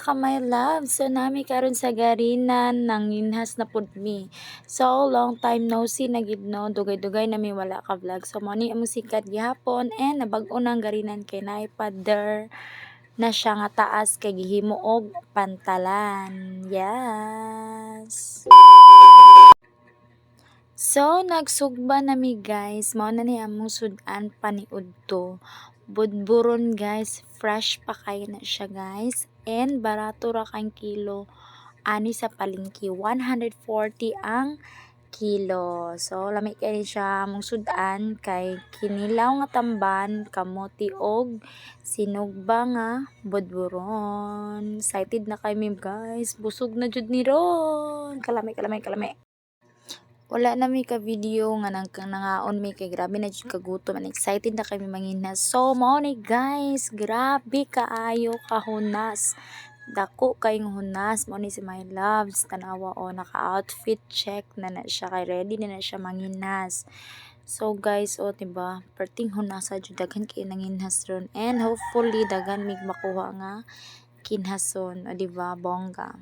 ka my love. So nami karon sa garinan nanginhas na pud mi. So long time no see na gid no. Dugay-dugay na mi wala ka vlog. So mo ni among sikat gihapon and nabag-o nang garinan kay naay pader na siya nga taas kay gihimo og pantalan. Yes. So, nagsugba na mi guys. Mao na ni among sudan paniudto. Budburon guys, fresh pa kay na siya guys. And barato ra kang kilo. Ani sa palengke, 140 ang kilo. So, lami kay siya among sudan kay kinilaw nga tamban, kamote og sinugba nga budburon. Excited na kay mi guys. Busog na jud ni ron. Kalami. Wala na mi ka video nga nangaon mi kay grabe na jud kagutom and excited na kami manginas. So mao ni guys, grabe kaayo kahunas. Dako kayong hunas mo ni si my loves tanawa o naka-outfit check na siya kay ready na siya manginas. So guys, o diba, perting hunasa jud daghan kay nanginhas ron and hopefully daghan mig makuha nga kinhason, o diba, bongga.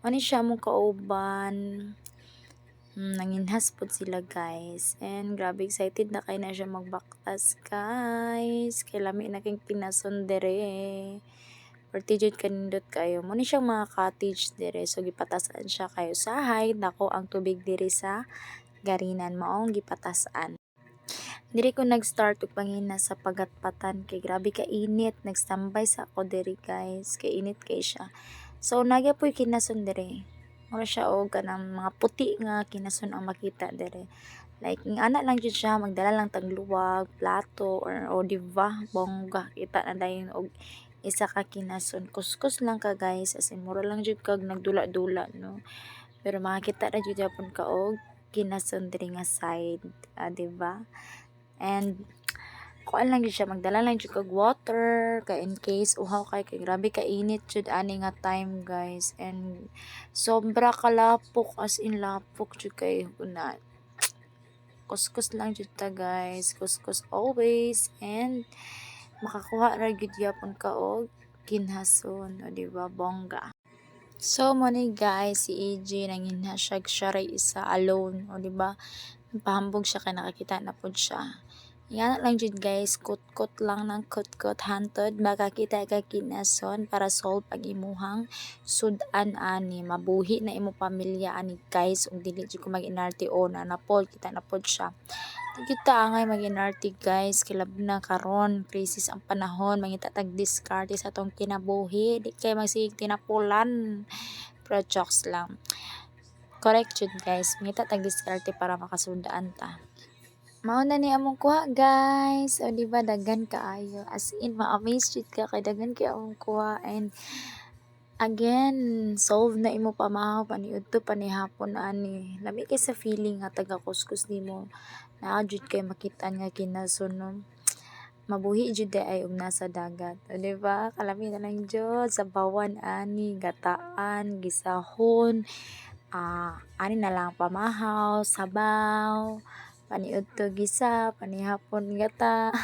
Ano siya mong kauban. Nanginhas po sila guys and grabe excited na kay na siya magbaktas guys kay lami na king pinason dere perti jud kanindot kayo mo ni siyang mga cottage dere so gipatasan siya kayo sahay dako ang tubig diri sa garinan maong gipatasan diri ko nag-start og panginas sa pagatpatan kay grabe ka init nagstambay sa ako diri guys kay init kay siya so nagyapoy kinason dere mura siya og kanang mga puti nga kinason ang makita dere. Like ang ana lang jud siya magdala lang tag luwag, plato or diba bongga kita na dayon og isa ka kinason. Kuskus lang ka guys as in mura lang jud kag nagdula-dula no. Pero makakita ra jud yapon ka og kinason diri nga side, diba? And kuan lang jud siya magdala lang jud kag water kay in case uhaw kay grabe ka init jud ani nga time guys and sobra kalapok as in lapok jud kay una kuskus lang jud ta guys kuskus always and makakuha ra jud yapon ka og kinhason o diba bongga. So mo ni guys si AJ nanginhas siya ray isa alone o diba pahambog siya kay nakakita na pud siya. Yan lang jud guys, kut-kut lang ng kut-kut hantod baka kita ka kinason para solve ang imuhang sudan ani mabuhi na imo pamilya ani guys ug dili jud ko mag-inarte o na napod kita napod siya. Kita angay mag-inarte guys kilab na karon crisis ang panahon mangita tag diskarte sa tong kinabuhi di kay magsig tinapulan pero jokes lang. Correct jud guys, mangita tag diskarte para makasundaan ta. Mao na ni among kuha guys. O diba daghan kaayo. As in ma-amaze jud ka kay daghan kay among kuha and again solve na imo pamahaw paniudto panihapon ani. Lami kay sa feeling nga taga kuskus nimo. Naa jud kay makitaan nga kinason no. Mabuhi jud ay og nasa dagat. O diba? Kalami na lang jud sa bawan ani gataan, gisahon, ani na lang pamahaw, sabaw. Paniudto gisa, panihapon gata.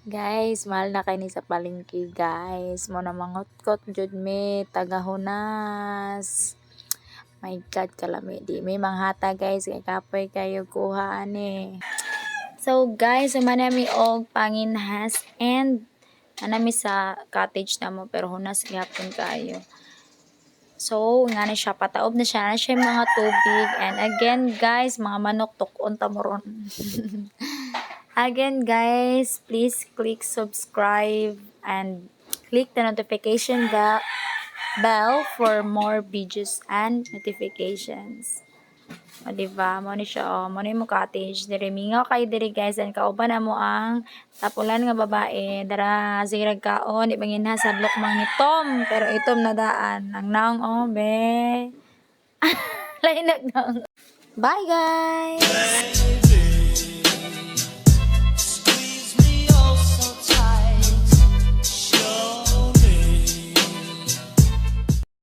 Guys, mahal na kay ni sa palengke guys. Mo na mangutkot jud mi tagahunas. My God, kalami di may manghata guys kay kapoy kayo kuha ani. So guys, manami og panginhas and anami sa cottage na mo pero hunas gyapon kayo. So, nga na siya, pataob na siya yung mga tubig. And again, guys, mga manok, tukon tamoron. Again, guys, please click subscribe and click the notification bell for more videos and notifications. O, diba? Mo ni siya, mo ni mo cottage. Diri, mingaw kayo diri, guys. And kauban na mo ang tapulan nga babae. Dara, zirag kaon. Di bangin ha, sadlok mang itom. Pero itom na daan. Ang naong, oh, be. Lainag naong. Bye, guys!